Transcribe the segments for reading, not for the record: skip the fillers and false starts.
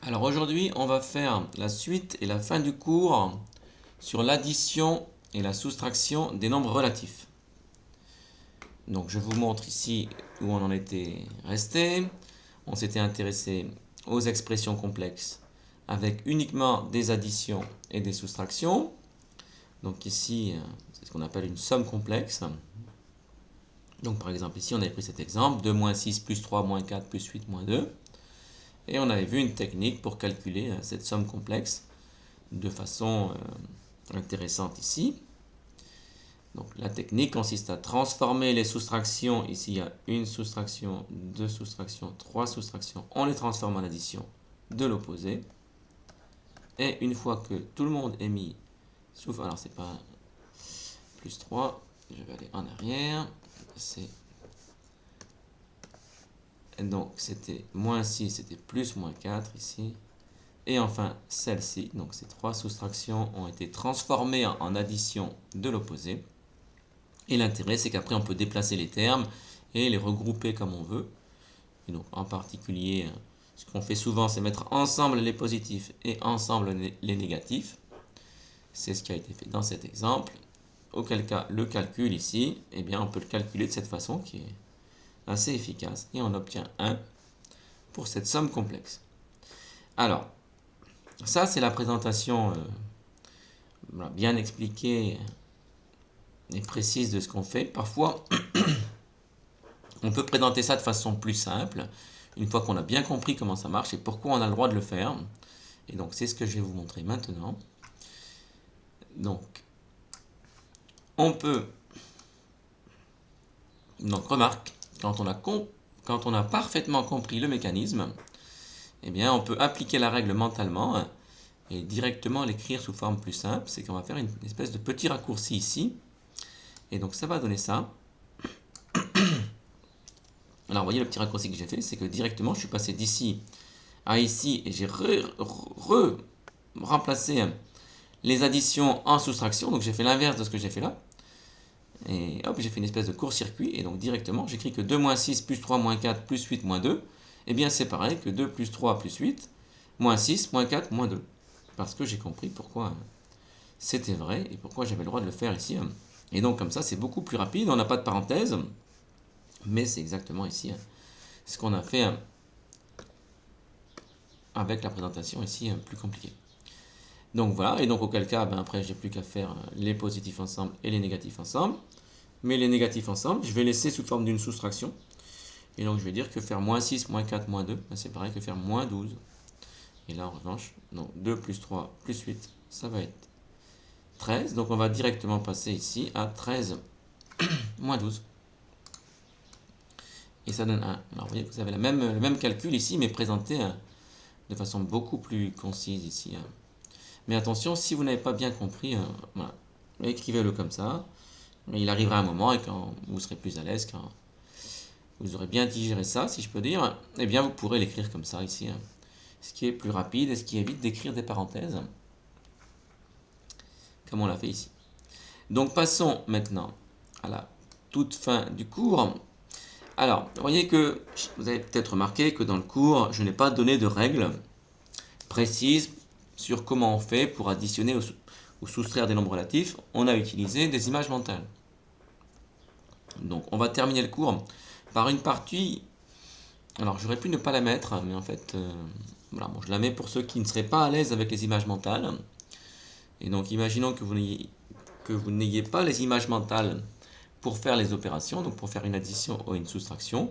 Alors aujourd'hui, on va faire la suite et la fin du cours sur l'addition et la soustraction des nombres relatifs. Donc je vous montre ici où on en était resté. On s'était intéressé aux expressions complexes avec uniquement des additions et des soustractions. Donc ici, c'est ce qu'on appelle une somme complexe. Donc par exemple ici, on avait pris cet exemple, 2 moins 6 plus 3 moins 4 plus 8 moins 2. Et on avait vu une technique pour calculer cette somme complexe de façon intéressante ici. Donc la technique consiste à transformer les soustractions. Ici, il y a une soustraction, deux soustractions, trois soustractions. On les transforme en addition de l'opposé. Et une fois que tout le monde est mis sous... Alors, c'est pas plus 3. Je vais aller en arrière. Donc, c'était moins 6, c'était plus moins 4 ici. Et enfin, celle-ci, donc ces trois soustractions ont été transformées en addition de l'opposé. Et l'intérêt, c'est qu'après, on peut déplacer les termes et les regrouper comme on veut. Et donc, en particulier, ce qu'on fait souvent, c'est mettre ensemble les positifs et ensemble les négatifs. C'est ce qui a été fait dans cet exemple. Auquel cas, le calcul ici, eh bien, on peut le calculer de cette façon qui est assez efficace. Et on obtient 1 pour cette somme complexe. Alors, ça, c'est la présentation bien expliquée et précise de ce qu'on fait. Parfois, on peut présenter ça de façon plus simple, une fois qu'on a bien compris comment ça marche et pourquoi on a le droit de le faire. Et donc, c'est ce que je vais vous montrer maintenant. Donc, on peut... Donc, remarque, quand on a parfaitement compris le mécanisme, eh bien, on peut appliquer la règle mentalement et directement l'écrire sous forme plus simple. C'est qu'on va faire une espèce de petit raccourci ici. Et donc, ça va donner ça. Alors, vous voyez le petit raccourci que j'ai fait, c'est que directement, je suis passé d'ici à ici et j'ai remplacé les additions en soustraction. Donc, j'ai fait l'inverse de ce que j'ai fait là. Et hop, j'ai fait une espèce de court-circuit. Et donc, directement, j'écris que 2 moins 6 plus 3 moins 4 plus 8 moins 2. Eh bien, c'est pareil que 2 plus 3 plus 8 moins 6 moins 4 moins 2. Parce que j'ai compris pourquoi c'était vrai et pourquoi j'avais le droit de le faire ici. Et donc, comme ça, c'est beaucoup plus rapide. On n'a pas de parenthèse. Mais c'est exactement ici ce qu'on a fait avec la présentation ici plus compliquée. Donc voilà, et donc auquel cas, après j'ai plus qu'à faire les positifs ensemble et les négatifs ensemble. Mais les négatifs ensemble, je vais laisser sous forme d'une soustraction. Et donc je vais dire que faire moins 6, moins 4, moins 2, c'est pareil que faire moins 12. Et là en revanche, non, 2 plus 3 plus 8, ça va être 13. Donc on va directement passer ici à 13 moins 12. Et ça donne 1. Alors vous voyez que vous avez le même calcul ici, mais présenté de façon beaucoup plus concise ici. Mais attention, si vous n'avez pas bien compris, voilà, écrivez-le comme ça. Il arrivera un moment et quand vous serez plus à l'aise, quand vous aurez bien digéré ça, si je peux dire, eh bien vous pourrez l'écrire comme ça ici. Ce qui est plus rapide et ce qui évite d'écrire des parenthèses, comme on l'a fait ici. Donc passons maintenant à la toute fin du cours. Alors, vous voyez que vous avez peut-être remarqué que dans le cours, je n'ai pas donné de règles précises sur comment on fait pour additionner ou soustraire des nombres relatifs. On a utilisé des images mentales. Donc on va terminer le cours par une partie. Alors j'aurais pu ne pas la mettre, mais en fait, voilà, bon, je la mets pour ceux qui ne seraient pas à l'aise avec les images mentales. Et donc imaginons que vous n'ayez pas les images mentales pour faire les opérations, donc pour faire une addition ou une soustraction.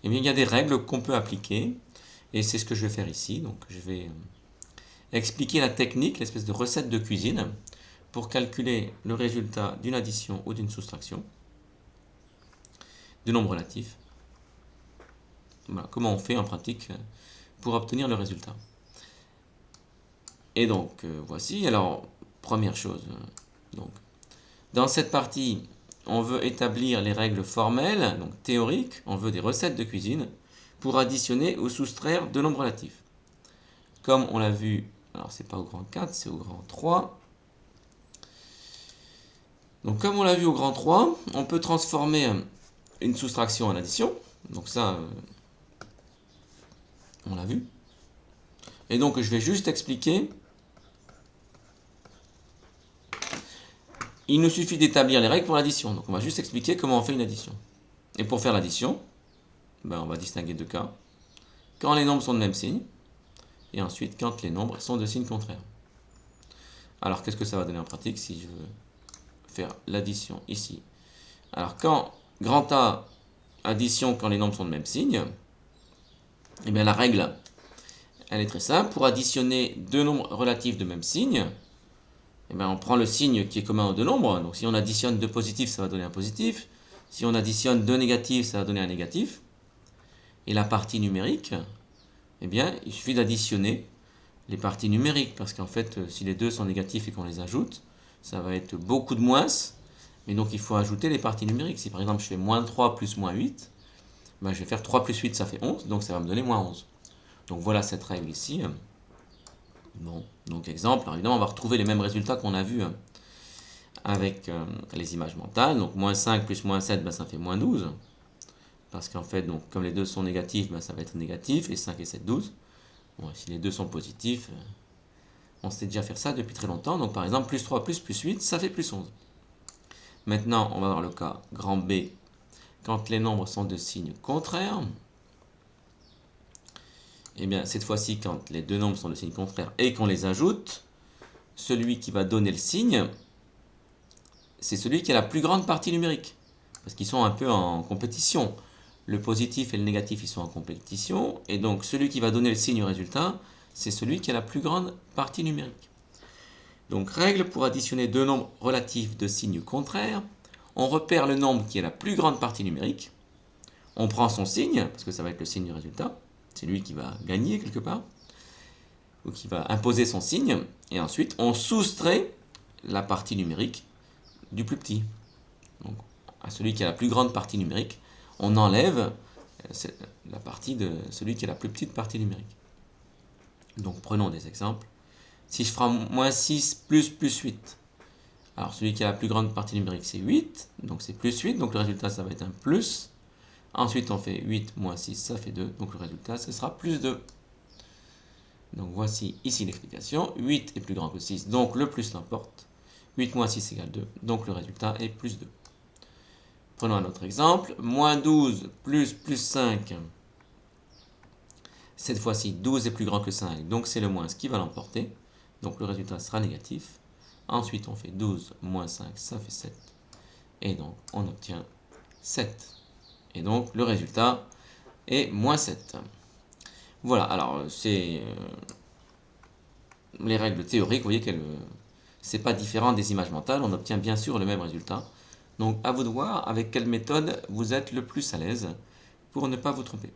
Eh bien il y a des règles qu'on peut appliquer, et c'est ce que je vais faire ici. Donc je vais expliquer la technique, l'espèce de recette de cuisine, pour calculer le résultat d'une addition ou d'une soustraction de nombres relatifs. Voilà, comment on fait en pratique pour obtenir le résultat. Et donc, voici. Alors, première chose. Donc, dans cette partie, on veut établir les règles formelles, donc théoriques. On veut des recettes de cuisine pour additionner ou soustraire deux nombres relatifs. Comme on l'a vu, alors c'est pas au grand 4, c'est au grand 3. Donc, comme on l'a vu au grand 3, on peut transformer une soustraction en addition. Donc ça, on l'a vu. Et donc je vais juste expliquer. Il nous suffit d'établir les règles pour l'addition. Donc on va juste expliquer comment on fait une addition. Et pour faire l'addition, ben, on va distinguer deux cas. Quand les nombres sont de même signe, et ensuite quand les nombres sont de signe contraire. Alors qu'est-ce que ça va donner en pratique si je veux faire l'addition ici? Alors quand grand A, addition quand les nombres sont de même signe, eh bien la règle, elle est très simple. Pour additionner deux nombres relatifs de même signe, eh bien on prend le signe qui est commun aux deux nombres. Donc si on additionne deux positifs, ça va donner un positif. Si on additionne deux négatifs, ça va donner un négatif. Et la partie numérique, eh bien il suffit d'additionner les parties numériques, parce qu'en fait, si les deux sont négatifs et qu'on les ajoute, ça va être beaucoup de moins, mais donc il faut ajouter les parties numériques. Si par exemple je fais moins 3 plus moins 8, ben je vais faire 3 plus 8, ça fait 11, donc ça va me donner moins 11. Donc voilà cette règle ici. Bon, donc exemple, alors évidemment on va retrouver les mêmes résultats qu'on a vus avec les images mentales. Donc moins 5 plus moins 7, ben ça fait moins 12. Parce qu'en fait, donc, comme les deux sont négatifs, ben ça va être négatif, et 5 et 7, 12. Bon, si les deux sont positifs, on sait déjà faire ça depuis très longtemps. Donc par exemple, plus 3 plus 8, ça fait plus 11. Maintenant, on va voir le cas grand B. Quand les nombres sont de signe contraire, et bien cette fois-ci, quand les deux nombres sont de signe contraire et qu'on les ajoute, celui qui va donner le signe, c'est celui qui a la plus grande partie numérique. Parce qu'ils sont un peu en compétition. Le positif et le négatif, ils sont en compétition. Et donc celui qui va donner le signe au résultat, c'est celui qui a la plus grande partie numérique. Donc règle pour additionner deux nombres relatifs de signes contraires. On repère le nombre qui est la plus grande partie numérique. On prend son signe, parce que ça va être le signe du résultat. C'est lui qui va gagner quelque part, ou qui va imposer son signe. Et ensuite, on soustrait la partie numérique du plus petit. Donc, à celui qui a la plus grande partie numérique, on enlève la partie de celui qui a la plus petite partie numérique. Donc, prenons des exemples. Si je ferai moins 6 plus 8, alors celui qui a la plus grande partie numérique c'est 8, donc c'est plus 8, donc le résultat ça va être un plus. Ensuite on fait 8 moins 6, ça fait 2, donc le résultat ce sera plus 2. Donc voici ici l'explication, 8 est plus grand que 6, donc le plus l'emporte. 8 moins 6 égale 2, donc le résultat est plus 2. Prenons un autre exemple, moins 12 plus 5. Cette fois-ci 12 est plus grand que 5, donc c'est le moins qui va l'emporter, donc le résultat sera négatif. Ensuite, on fait 12 moins 5, ça fait 7. Et donc, on obtient 7. Et donc, le résultat est moins 7. Voilà, alors, c'est les règles théoriques. Vous voyez que c'est pas différent des images mentales. On obtient bien sûr le même résultat. Donc, à vous de voir avec quelle méthode vous êtes le plus à l'aise pour ne pas vous tromper.